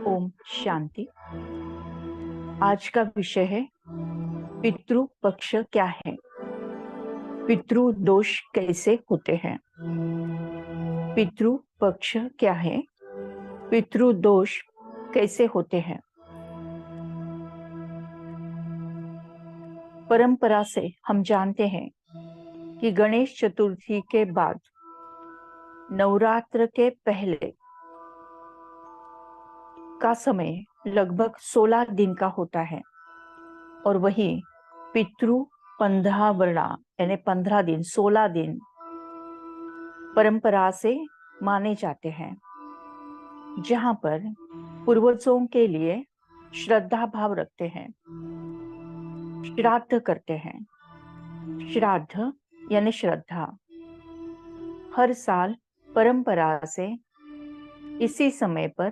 ओम शांति। आज का विषय है पितृ पक्ष क्या है, पितृ दोष कैसे होते हैं। पितृ पक्ष क्या है, पितृ दोष कैसे होते हैं। परंपरा से हम जानते हैं कि गणेश चतुर्थी के बाद नवरात्र के पहले का समय लगभग 16 दिन का होता है और वही पितृ 15 वर्णा यानी 15 दिन 16 दिन परंपरा से माने जाते हैं, जहां पर पूर्वजों के लिए श्रद्धा भाव रखते हैं, श्राद्ध करते हैं। श्राद्ध यानी श्रद्धा हर साल परंपरा से इसी समय पर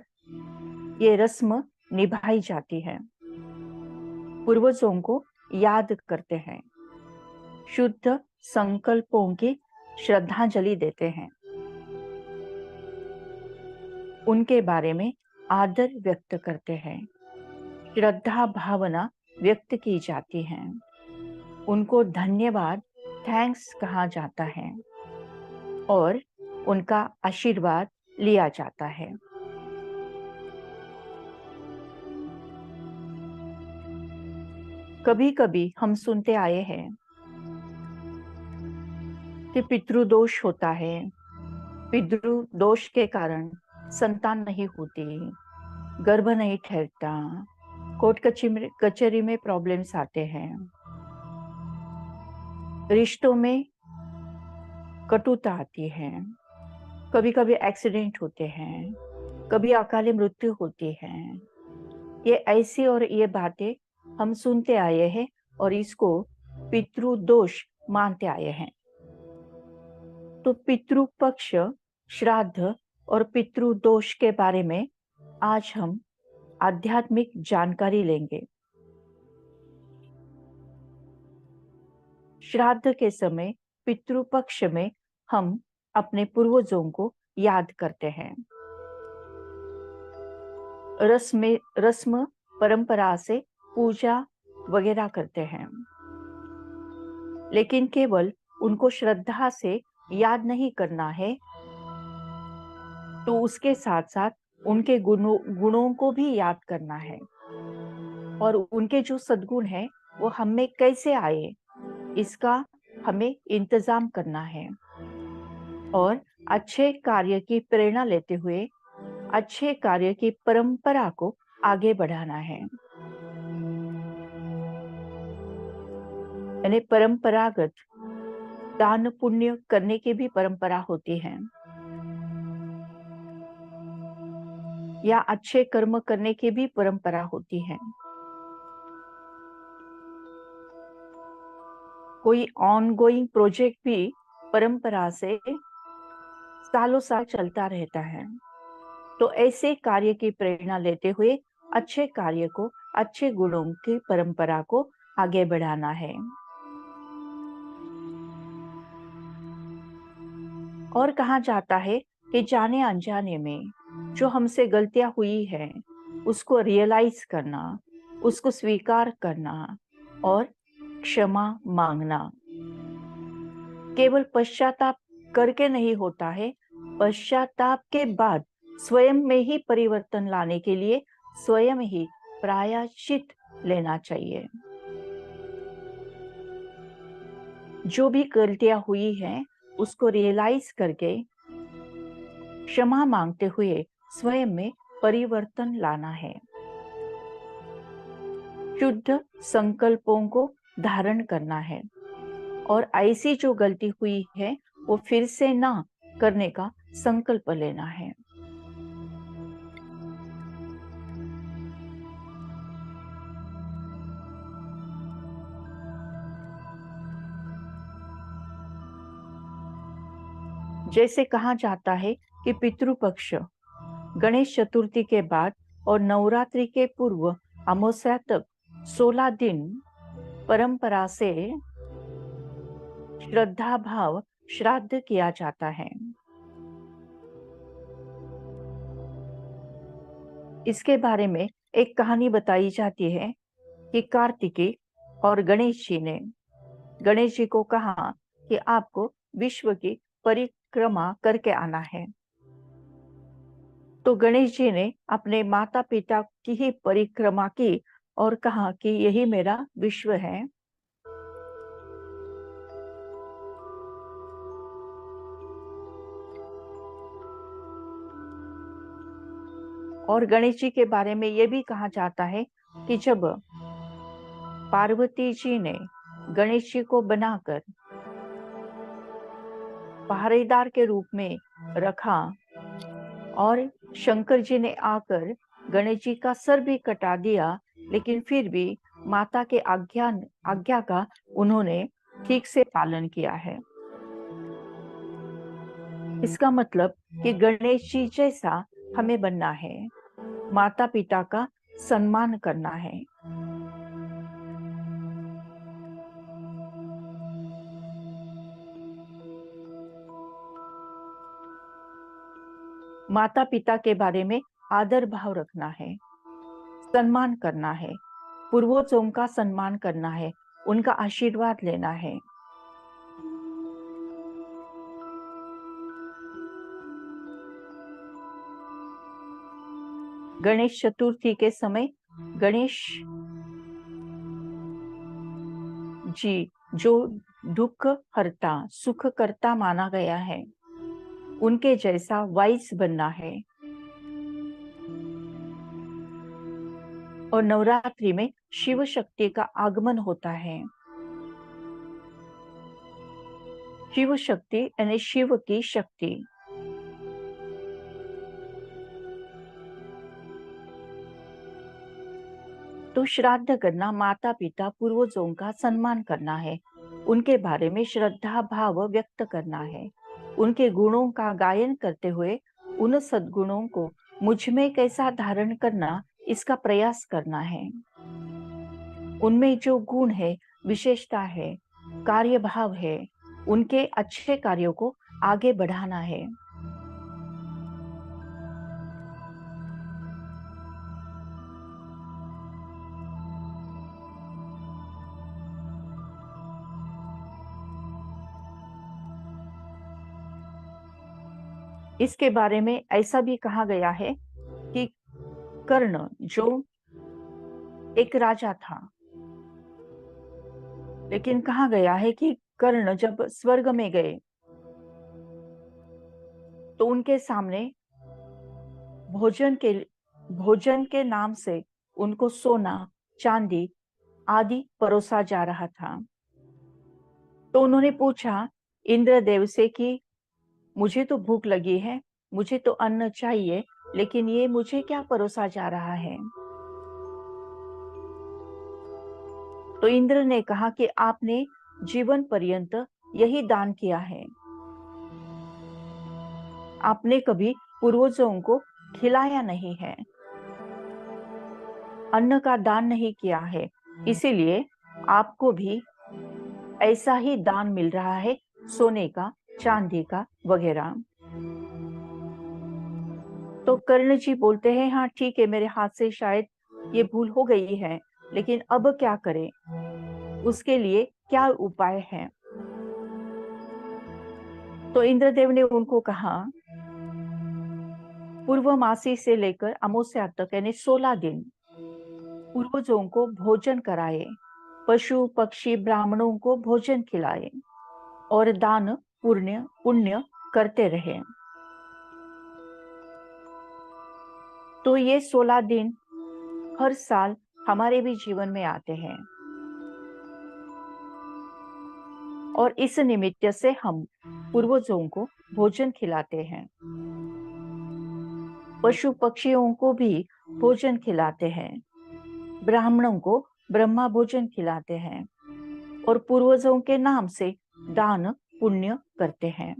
ये रस्म निभाई जाती है। पूर्वजों को याद करते हैं, शुद्ध संकल्पों की श्रद्धांजलि देते हैं, उनके बारे में आदर व्यक्त करते हैं, श्रद्धा भावना व्यक्त की जाती है, उनको धन्यवाद थैंक्स कहा जाता है और उनका आशीर्वाद लिया जाता है। कभी कभी हम सुनते आए हैं कि पितृदोष होता है, पितृदोष के कारण संतान नहीं होती, गर्भ नहीं ठहरता, कोर्ट कचहरी में प्रॉब्लम्स आते हैं, रिश्तों में कटुता आती है, कभी कभी एक्सीडेंट होते हैं, कभी अकाली मृत्यु होती है। ये ऐसी और ये बातें हम सुनते आए हैं और इसको पितृदोष मानते आए हैं। तो पितृपक्ष, श्राद्ध और पितृदोष के बारे में आज हम आध्यात्मिक जानकारी लेंगे। श्राद्ध के समय पितृपक्ष में हम अपने पूर्वजों को याद करते हैं। रस्म परंपरा से पूजा वगैरह करते हैं, लेकिन केवल उनको श्रद्धा से याद नहीं करना है, तो उसके साथ साथ उनके गुणों को भी याद करना है और उनके जो सद्गुण है वो हम में कैसे आए, इसका हमें इंतजाम करना है और अच्छे कार्य की प्रेरणा लेते हुए अच्छे कार्य की परंपरा को आगे बढ़ाना है। यानी परंपरागत दान पुण्य करने की भी परंपरा होती है या अच्छे कर्म करने की भी परंपरा होती है। कोई ऑनगोइंग प्रोजेक्ट भी परंपरा से सालों साल चलता रहता है। तो ऐसे कार्य की प्रेरणा लेते हुए अच्छे कार्य को, अच्छे गुणों की परंपरा को आगे बढ़ाना है। और कहा जाता है कि जाने अनजाने में जो हमसे गलतियां हुई है उसको रियलाइज करना, उसको स्वीकार करना और क्षमा मांगना केवल पश्चाताप करके नहीं होता है। पश्चाताप के बाद स्वयं में ही परिवर्तन लाने के लिए स्वयं ही प्रायश्चित लेना चाहिए। जो भी गलतियां हुई हैं उसको रियलाइज करके क्षमा मांगते हुए स्वयं में परिवर्तन लाना है। शुद्ध संकल्पों को धारण करना है और ऐसी जो गलती हुई है वो फिर से ना करने का संकल्प लेना है। जैसे कहा जाता है कि पितृपक्ष गणेश चतुर्थी के बाद और नवरात्रि के पूर्व अमावस्या तक 16 दिन परंपरा से श्रद्धा भाव श्राद्ध किया जाता है। इसके बारे में एक कहानी बताई जाती है कि कार्तिकेय और गणेश जी को कहा कि आपको विश्व की परिक्रमा करके आना है। तो गणेश जी ने अपने माता पिता की ही परिक्रमा की और कहा कि यही मेरा विश्व है। और गणेश जी के बारे में यह भी कहा जाता है कि जब पार्वती जी ने गणेश जी को बनाकर पहरेदार के रूप में रखा और शंकर जी ने आकर गणेश जी का सर भी कटा दिया, लेकिन फिर भी माता के आज्ञा का उन्होंने ठीक से पालन किया है। इसका मतलब कि गणेश जी जैसा हमें बनना है, माता पिता का सम्मान करना है। माता पिता के बारे में आदर भाव रखना है, सम्मान करना है, पूर्वजों का सम्मान करना है, उनका आशीर्वाद लेना है। गणेश चतुर्थी के समय गणेश जी जो दुख हरता सुख करता माना गया है, उनके जैसा वाइस बनना है। और नवरात्रि में शिव शक्ति का आगमन होता है। शिव शक्ति यानी शिव की शक्ति। तो श्राद्ध करना माता पिता पूर्वजों का सम्मान करना है, उनके बारे में श्रद्धा भाव व्यक्त करना है, उनके गुणों का गायन करते हुए उन सद्गुणों को मुझ में कैसा धारण करना, इसका प्रयास करना है। उनमें जो गुण है, विशेषता है, कार्य भाव है, उनके अच्छे कार्यों को आगे बढ़ाना है। इसके बारे में ऐसा भी कहा गया है कि कर्ण जो एक राजा था, लेकिन कहा गया है कि कर्ण जब स्वर्ग में गए तो उनके सामने भोजन के नाम से उनको सोना, चांदी आदि परोसा जा रहा था। तो उन्होंने पूछा इंद्रदेव से कि मुझे तो भूख लगी है, मुझे तो अन्न चाहिए, लेकिन ये मुझे क्या परोसा जा रहा है? तो इंद्र ने कहा कि आपने जीवन पर्यंत यही दान किया है, आपने कभी पूर्वजों को खिलाया नहीं है, अन्न का दान नहीं किया है, इसीलिए आपको भी ऐसा ही दान मिल रहा है, सोने का, चांदी का वगैरह। तो कर्ण जी बोलते हैं, हाँ ठीक है, मेरे हाथ से शायद ये भूल हो गई है, लेकिन अब क्या करें, उसके लिए क्या उपाय है? तो इंद्रदेव ने उनको कहा, पूर्वमासी से लेकर अमावस्या तक यानी 16 दिन पूर्वजों को भोजन कराए, पशु पक्षी ब्राह्मणों को भोजन खिलाए और दान पुण्य पुण्य करते रहे। तो ये 16 दिन हर साल हमारे भी जीवन में आते हैं और इस निमित्त से हम पूर्वजों को भोजन खिलाते हैं, पशु पक्षियों को भी भोजन खिलाते हैं, ब्राह्मणों को ब्रह्मा भोजन खिलाते हैं और पूर्वजों के नाम से दान पुण्य करते हैं।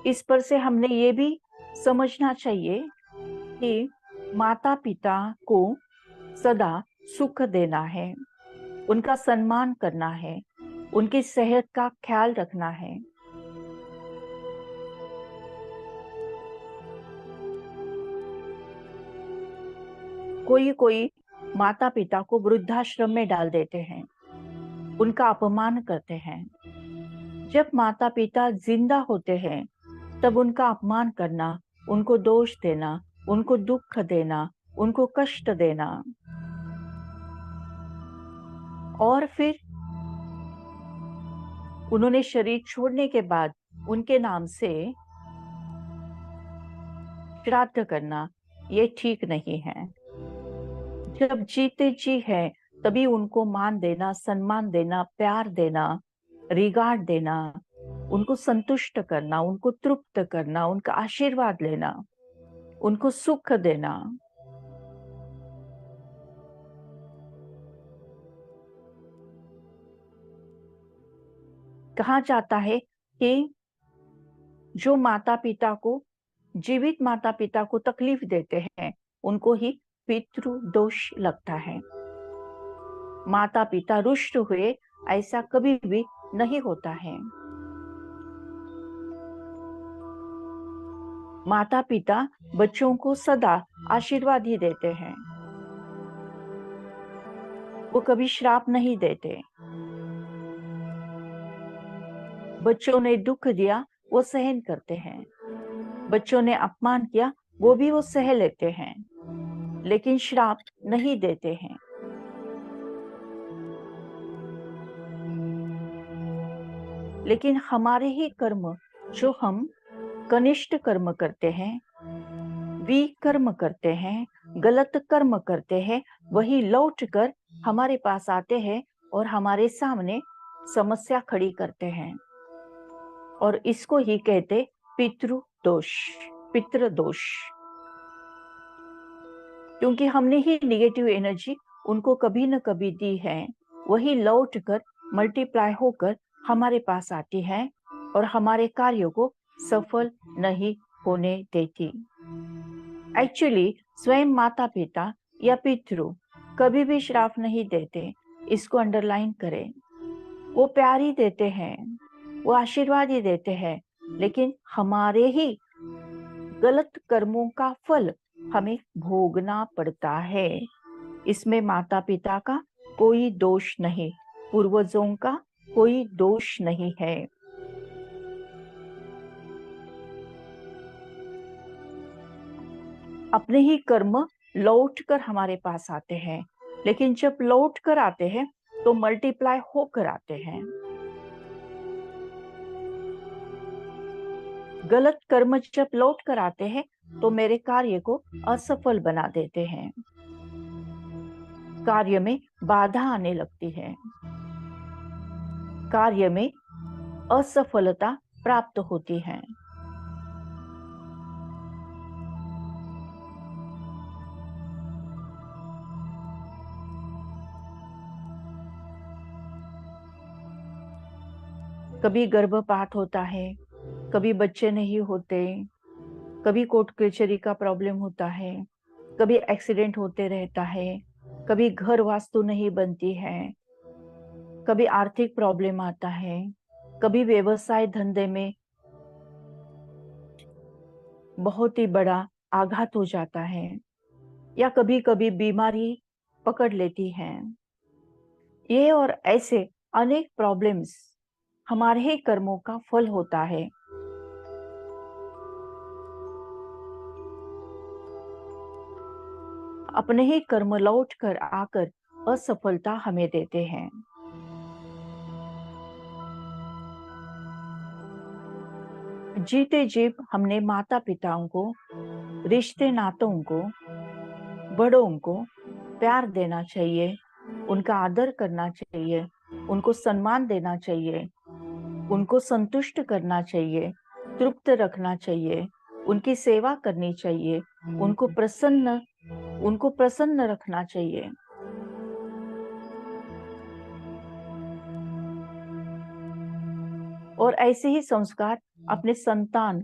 इस पर से हमने ये भी समझना चाहिए कि माता पिता को सदा सुख देना है, उनका सम्मान करना है, उनकी सेहत का ख्याल रखना है। कोई कोई माता पिता को वृद्धाश्रम में डाल देते हैं, उनका अपमान करते हैं। जब माता पिता जिंदा होते हैं तब उनका अपमान करना, उनको दोष देना, उनको दुख देना, उनको कष्ट देना और फिर उन्होंने शरीर छोड़ने के बाद उनके नाम से श्राद्ध करना, ये ठीक नहीं है। जब जीते जी है तभी उनको मान देना, सम्मान देना, प्यार देना, रिगार्ड देना, उनको संतुष्ट करना, उनको तृप्त करना, उनका आशीर्वाद लेना, उनको सुख देना। कहा जाता है कि जो माता पिता को, जीवित माता पिता को तकलीफ देते हैं, उनको ही पितृ दोष लगता है। माता पिता रुष्ट हुए ऐसा कभी भी नहीं होता है। माता पिता बच्चों को सदा आशीर्वाद ही देते हैं, वो कभी श्राप नहीं देते। बच्चों ने दुख दिया वो सहन करते हैं, बच्चों ने अपमान किया वो भी वो सह लेते हैं, लेकिन श्राप नहीं देते हैं। लेकिन हमारे ही कर्म, जो हम कनिष्ठ कर्म करते हैं, विकर्म करते हैं, गलत कर्म करते हैं, वही लौटकर हमारे पास आते हैं और हमारे सामने समस्या खड़ी करते हैं। और इसको ही कहते पितृ दोष, पितृ दोष, क्योंकि हमने ही नेगेटिव एनर्जी उनको कभी न कभी दी है, वही लौट कर मल्टीप्लाई होकर हमारे पास आती है और हमारे कार्यों को सफल नहीं होने देती। एक्चुअली स्वयं माता पिता या पितृ कभी भी श्राप नहीं देते, इसको अंडरलाइन करें। वो प्यार ही देते हैं, वो आशीर्वाद ही देते हैं, लेकिन हमारे ही गलत कर्मों का फल हमें भोगना पड़ता है। इसमें माता पिता का कोई दोष नहीं, पूर्वजों का कोई दोष नहीं है। अपने ही कर्म लौट कर हमारे पास आते हैं, लेकिन जब लौट कर आते हैं तो मल्टीप्लाई होकर आते हैं। गलत कर्म जब लौट कर आते हैं तो मेरे कार्य को असफल बना देते हैं, कार्य में बाधा आने लगती है, कार्य में असफलता प्राप्त होती है। कभी गर्भपात होता है, कभी बच्चे नहीं होते, कभी कोर्ट कचहरी का प्रॉब्लम होता है, कभी एक्सीडेंट होते रहता है, कभी घर वास्तु नहीं बनती है, कभी आर्थिक प्रॉब्लम आता है, कभी व्यवसाय धंधे में बहुत ही बड़ा आघात हो जाता है, या कभी कभी बीमारी पकड़ लेती है। ये और ऐसे अनेक प्रॉब्लम्स हमारे ही कर्मों का फल होता है। अपने ही कर्म लौट कर आकर असफलता हमें देते हैं। जीते जी हमने माता पिताओं को, रिश्ते नातों को, बड़ों को प्यार देना चाहिए, उनका आदर करना चाहिए, उनको सम्मान देना चाहिए, उनको संतुष्ट करना चाहिए, तृप्त रखना चाहिए, उनकी सेवा करनी चाहिए, उनको प्रसन्न रखना चाहिए। और ऐसे ही संस्कार अपने संतान,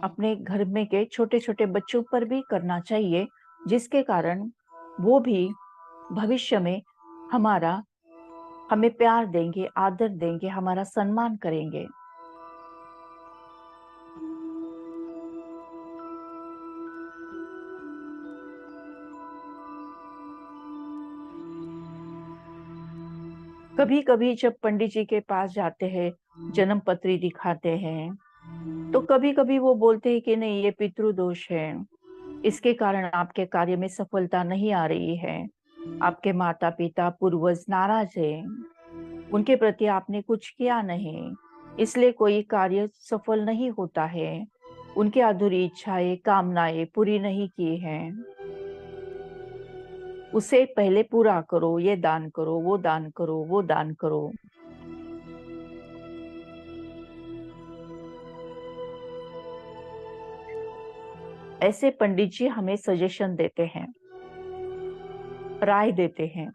अपने घर में के छोटे छोटे बच्चों पर भी करना चाहिए, जिसके कारण वो भी भविष्य में हमें प्यार देंगे, आदर देंगे, हमारा सम्मान करेंगे। कभी कभी जब पंडित जी के पास जाते हैं, जन्म पत्री दिखाते हैं, तो कभी कभी वो बोलते हैं कि नहीं, ये पितृ दोष है, इसके कारण आपके कार्य में सफलता नहीं आ रही है, आपके माता पिता पूर्वज नाराज हैं, उनके प्रति आपने कुछ किया नहीं, इसलिए कोई कार्य सफल नहीं होता है, उनकी अधूरी इच्छाएं, कामनाएं पूरी नहीं की हैं, उसे पहले पूरा करो, ये दान करो, वो दान करो, वो दान करो। ऐसे पंडित जी हमें सजेशन देते हैं, राय देते हैं।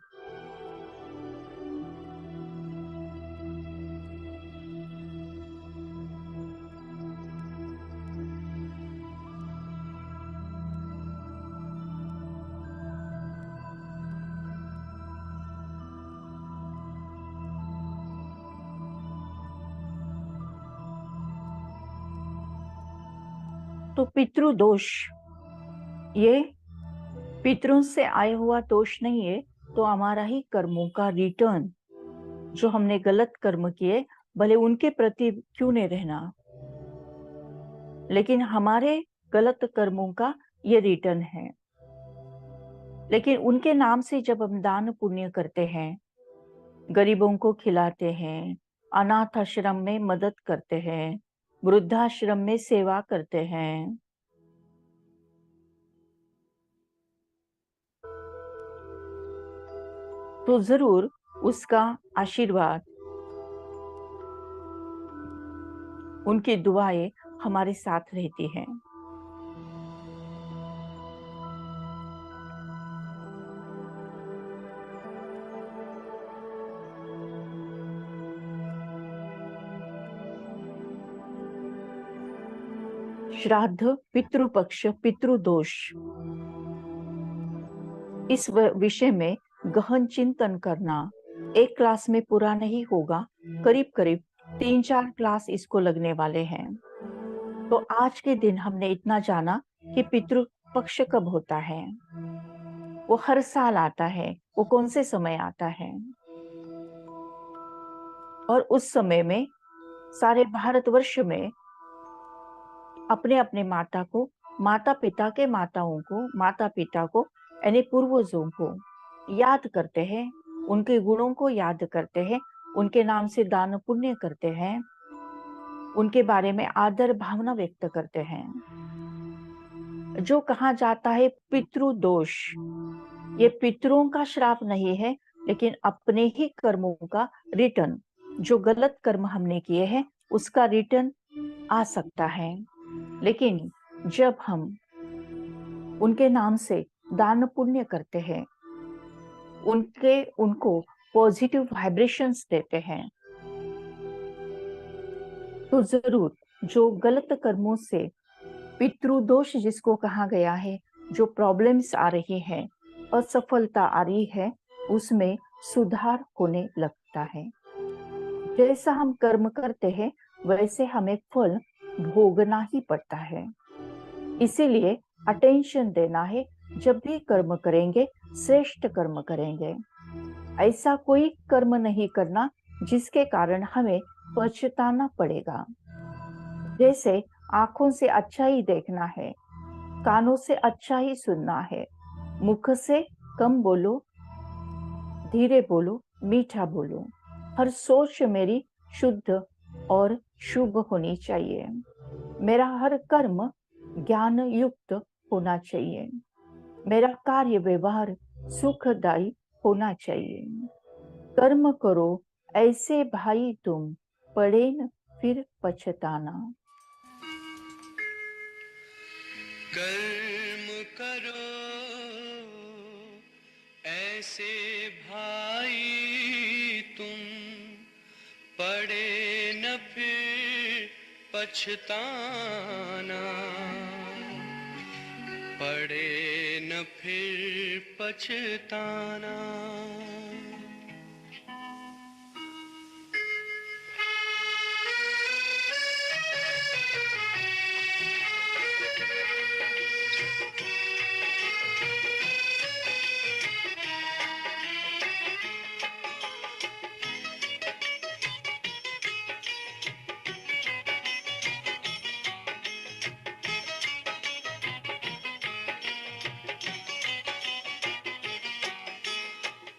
तो पितृ दोष, ये पितरों से आया हुआ दोष नहीं है, तो हमारा ही कर्मों का रिटर्न, जो हमने गलत कर्म किए, भले उनके प्रति क्यों नहीं रहना, लेकिन हमारे गलत कर्मों का ये रिटर्न है। लेकिन उनके नाम से जब हम दान पुण्य करते हैं, गरीबों को खिलाते हैं, अनाथ आश्रम में मदद करते हैं, वृद्धाश्रम में सेवा करते हैं, तो जरूर उसका आशीर्वाद, उनकी दुआएं हमारे साथ रहती हैं। श्राद्ध, पितृपक्ष, पितृदोष, इस विषय में गहन चिंतन करना एक क्लास में पूरा नहीं होगा। करीब करीब 3-4 क्लास इसको लगने वाले हैं। तो आज के दिन हमने इतना जाना कि पितृपक्ष कब होता है, वो हर साल आता है, वो कौन से समय आता है, और उस समय में सारे भारतवर्ष में अपने अपने माता पिता को यानी पूर्वजों को याद करते हैं, उनके गुणों को याद करते हैं, उनके नाम से दान पुण्य करते हैं, उनके बारे में आदर भावना व्यक्त करते हैं। जो कहा जाता है पितृदोष, ये पितरों का श्राप नहीं है, लेकिन अपने ही कर्मों का रिटर्न, जो गलत कर्म हमने किए हैं उसका रिटर्न आ सकता है। लेकिन जब हम उनके नाम से दान पुण्य करते हैं, उनको पॉजिटिव वाइब्रेशंस देते हैं, तो जरूर जो गलत कर्मों से पितृदोष जिसको कहा गया है, जो प्रॉब्लम्स आ रही है, असफलता आ रही है, उसमें सुधार होने लगता है। जैसा हम कर्म करते हैं वैसे हमें फल भोगना ही पड़ता है। इसीलिए अटेंशन देना है, जब भी कर्म करेंगे श्रेष्ठ कर्म करेंगे। ऐसा कोई कर्म नहीं करना जिसके कारण हमें पछताना पड़ेगा। जैसे आंखों से अच्छा ही देखना है, कानों से अच्छा ही सुनना है, मुख से कम बोलो, धीरे बोलो, मीठा बोलो। हर सोच मेरी शुद्ध और शुभ होनी चाहिए। मेरा हर कर्म ज्ञान युक्त होना चाहिए। मेरा कार्य व्यवहार सुखदायी होना चाहिए। कर्म करो ऐसे भाई तुम, पड़े न फिर पछताना। कर्म करो ऐसे भाई तुम, पड़े न फिर पछताना, पड़े न फिर पछताना।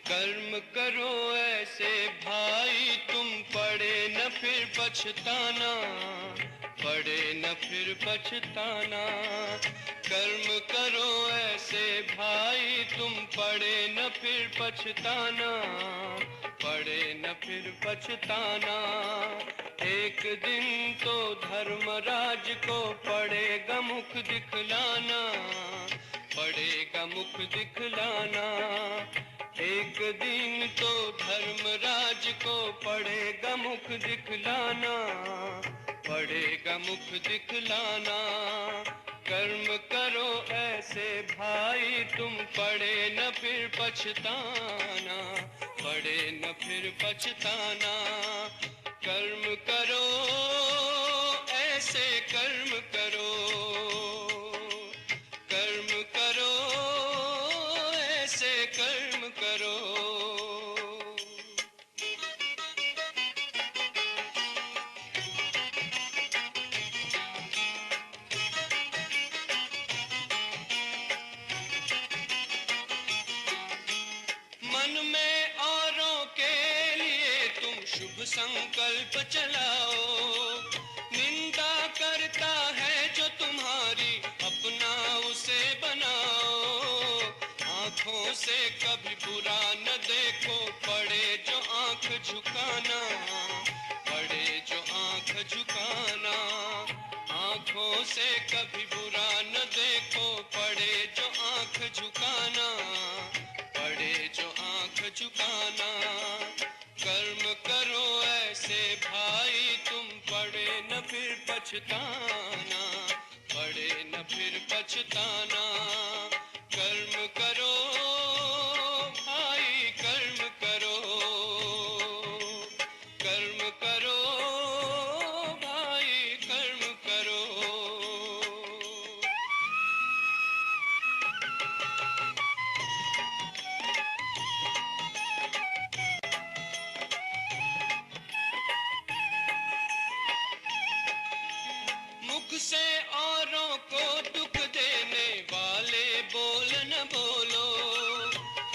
कर्म करो ऐसे भाई तुम, पड़े न फिर पछताना, पड़े न फिर पछताना। कर्म करो ऐसे भाई तुम, पड़े न फिर पछताना, पड़े न फिर पछताना। एक दिन तो धर्मराज को पड़ेगा मुख दिखलाना, पड़ेगा मुख दिखलाना। एक दिन तो धर्मराज को पड़ेगा मुख दिखलाना, पड़ेगा मुख दिखलाना। कर्म करो ऐसे भाई तुम, पड़े न फिर पछताना, पड़े न फिर पछताना। कर्म करो ऐसे कर्म करो, कर्म करो ऐसे कर्म करो। मन में औरों के लिए तुम शुभ संकल्प चलाओ, निंदा करता है जो तुम्हारी अपना उसे बनाओ। आंखों से कभी बुरा न देखो, पड़े जो आंख झुकाना, पड़े जो आंख झुकाना। आंखों से कभी बुरा न देखो, पड़े जो आंख झुकाना, पड़े जो आंख झुकाना। कर्म करो ऐसे भाई तुम, पड़े न फिर पछताना, फिर पछताना। कर्म करो भाई, कर्म करो, कर्म करो भाई, कर्म करो। मुख से औरों को दुख देने वाले बोल न बोलो,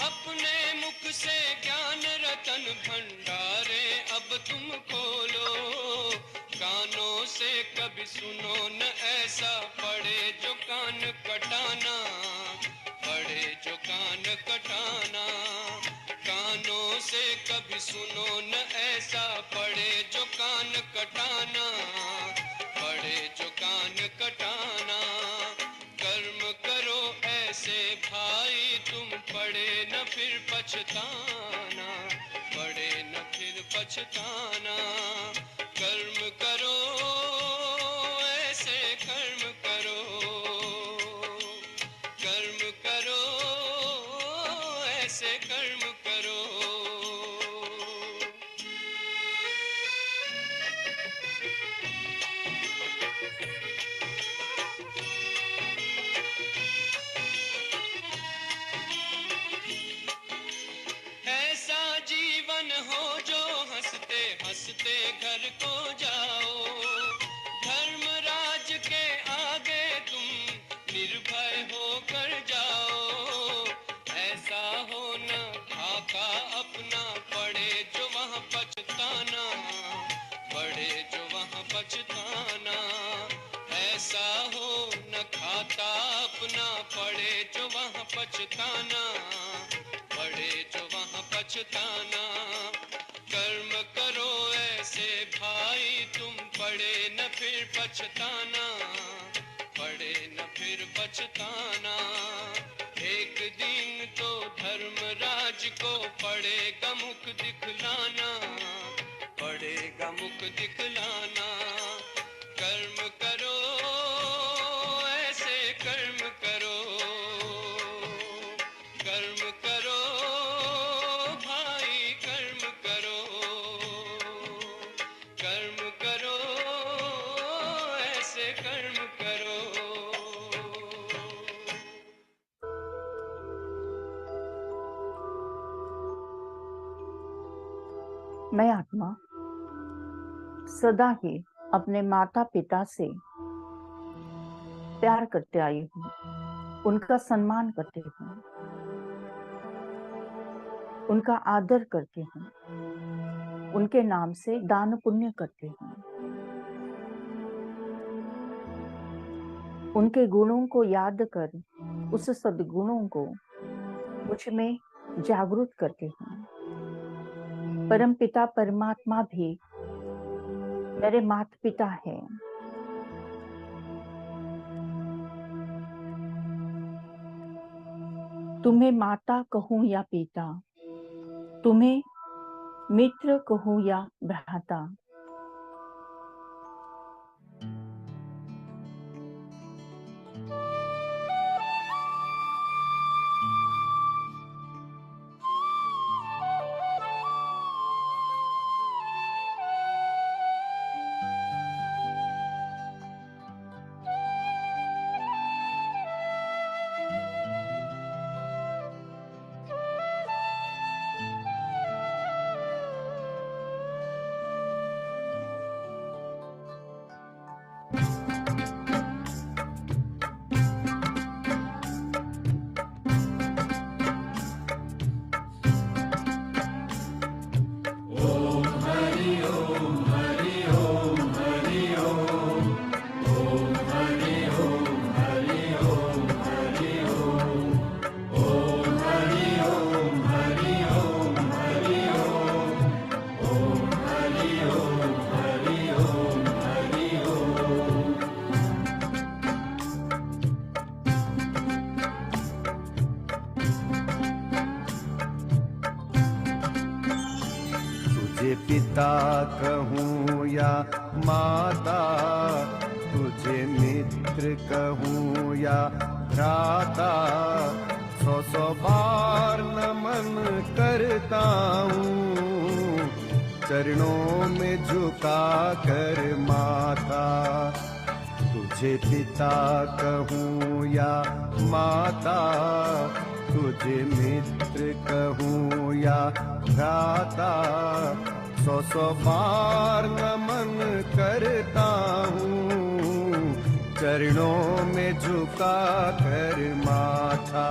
अपने मुख से ज्ञान रतन भंडारे अब तुम खोलो। कानों से कभी सुनो न ऐसा, पड़े जो कान कटाना, पड़े जो कान कटाना। कानों से कभी सुनो न ऐसा, पड़े जो कान कटाना, पड़े जो कान कटाना। कर्म करो ऐसे भाई तुम, पड़े न फिर पछताना, पड़े न फिर पछताना। कर्म करो ऐसे, कर्म करो, कर्म करो ऐसे, कर्म करो। ऐसा जीवन हो जो हंसते हंसते घर को जाओ, धर्मराज के आगे तुम निर्भय होकर जाओ। ऐसा हो न खाका अपना, पड़े जो वहाँ पछताना, पड़े जो वहाँ पछताना। ऐसा हो न खाता अपना, पड़े जो वहाँ पछताना, पड़े जो वहाँ पछताना। कर्म करो ऐसे भाई तुम, पड़े न फिर पछताना, पड़े न फिर पछताना। एक दिन तो धर्मराज को पड़ेगा मुख दिखलाना, पड़ेगा मुख दिखलाना। कर्म करो ऐसे, कर्म करो, कर्म करो भाई, कर्म करो, कर्म करो ऐसे, कर्म करो। मैं आत्मा सदा ही अपने माता पिता से प्यार करते आई हूँ, उनका सम्मान करती हूँ, उनका आदर करती हूँ, उनके नाम से दान पुण्य करती हूँ, उनके गुणों को याद कर उस सद्गुणों को मुझ में जागृत करती हूँ। परम पिता परमात्मा भी मेरे माता पिता हैं। तुम्हें माता कहूँ या पिता, तुम्हें मित्र कहूँ या भ्राता, पिता कहूँ या माता, तुझे मित्र कहूँ या भ्राता, 100 बार नमन करता हूँ, चरणों में झुका कर माथा। तुझे पिता कहूँ या माता, तुझे मित्र कहूँ या भ्राता, 100 बार नमन करता हूँ, चरणों में झुका कर माथा।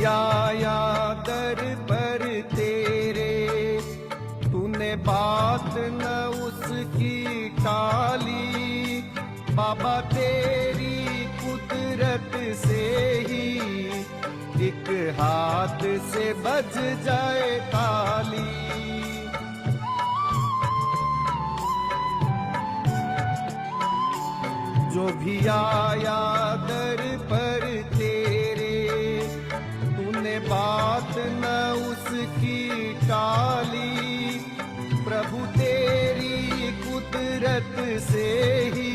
आया दर पर तेरे, तूने बात न उसकी टाली, बाबा तेरी कुदरत से ही एक हाथ से बज जाए ताली। जो भी आया दर पर तेरे, तूने बात न उसकी टाली, प्रभु तेरी कुदरत से ही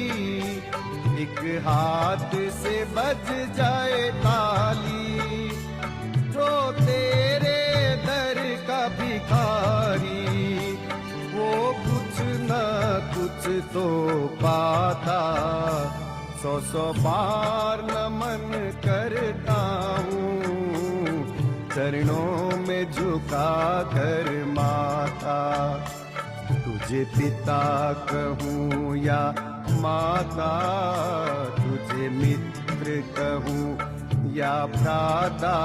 एक हाथ से बज जाए ताली। जो तेरे दर का भिखारी, वो कुछ न कुछ तो पाता, 100 बार नमन करता हूँ, चरणों में झुका कर माथा। तुझे पिता कहूँ या माता, तुझे मित्र कहूँ या भ्राता,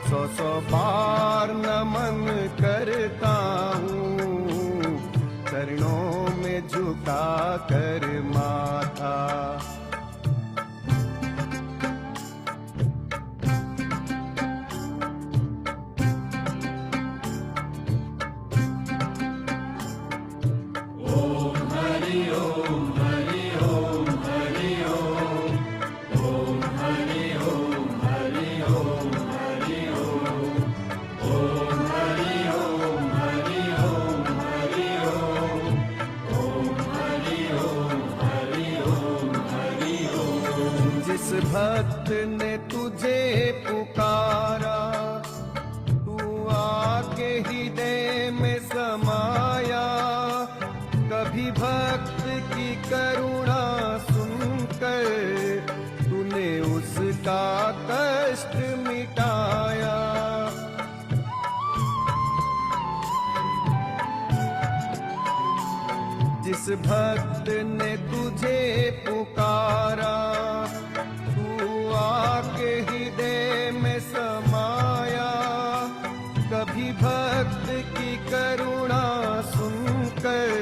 100 बार नमन करता हूँ, चरणों में झुका कर माथा। जिस भक्त ने तुझे पुकारा, तू आके हृदय में समाया, कभी भक्त की करुणा सुनकर तूने उसका कष्ट मिटाया। जिस भक्त ने तुझे पुकारा, आके हृदय में समाया, कभी भक्त की करुणा सुनकर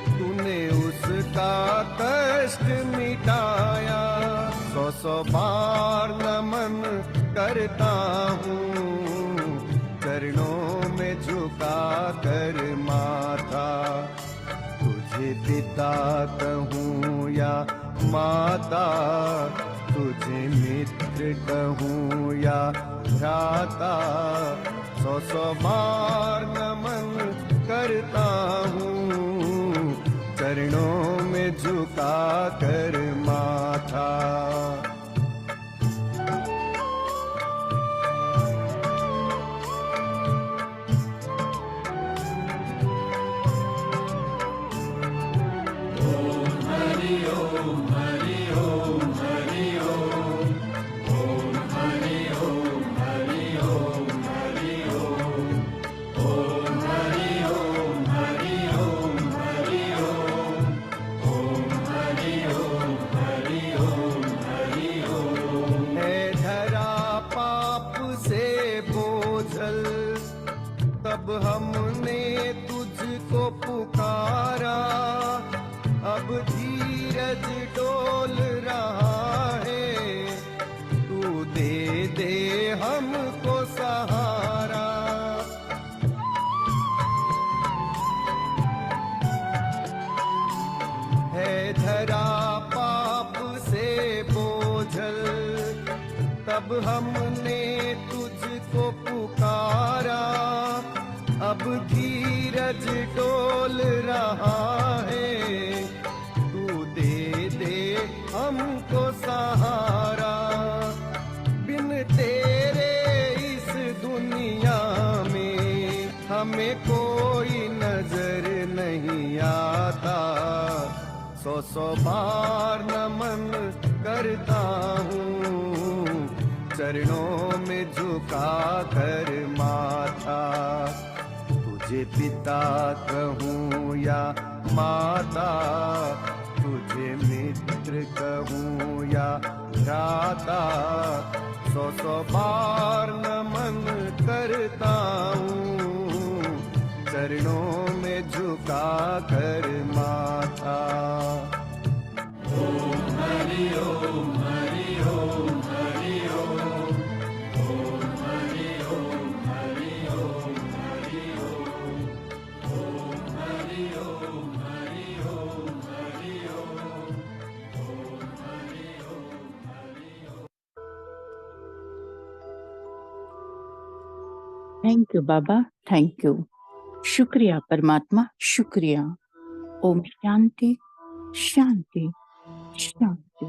तूने उसका कष्ट मिटाया। 100 बार नमन करता हूँ, चरणों में झुका कर माथा। तुझे पिता कहूँ या माता, तुझे मित्र कहूँ या भ्राता, 100 बार नमन करता हूँ, चरणों में झुका कर माथा। धरा पाप से बोझल, तब हमने तुझको पुकारा, अब धीरज डोल रहा है, तू दे दे हमको सहारा। बिन तेरे इस दुनिया में हमें कोई नजर नहीं आता, सौ सौ बार नमन करता हूँ, चरणों में झुका कर माथा। तुझे पिता कहूँ या माता, तुझे मित्र कहूँ या भ्राता, सौ सौ बार नमन करता हूँ, चरणों में झुका कर माथा। ओम हरि ओम हरि ओम हरि ओम, ओम हरि ओम हरि ओम हरि ओम, ओम हरि ओम हरि ओम हरि ओम, ओम हरि ओम हरि ओम। थैंक यू बाबा, थैंक यू। शुक्रिया परमात्मा, शुक्रिया। ओम शांति शांति शांति।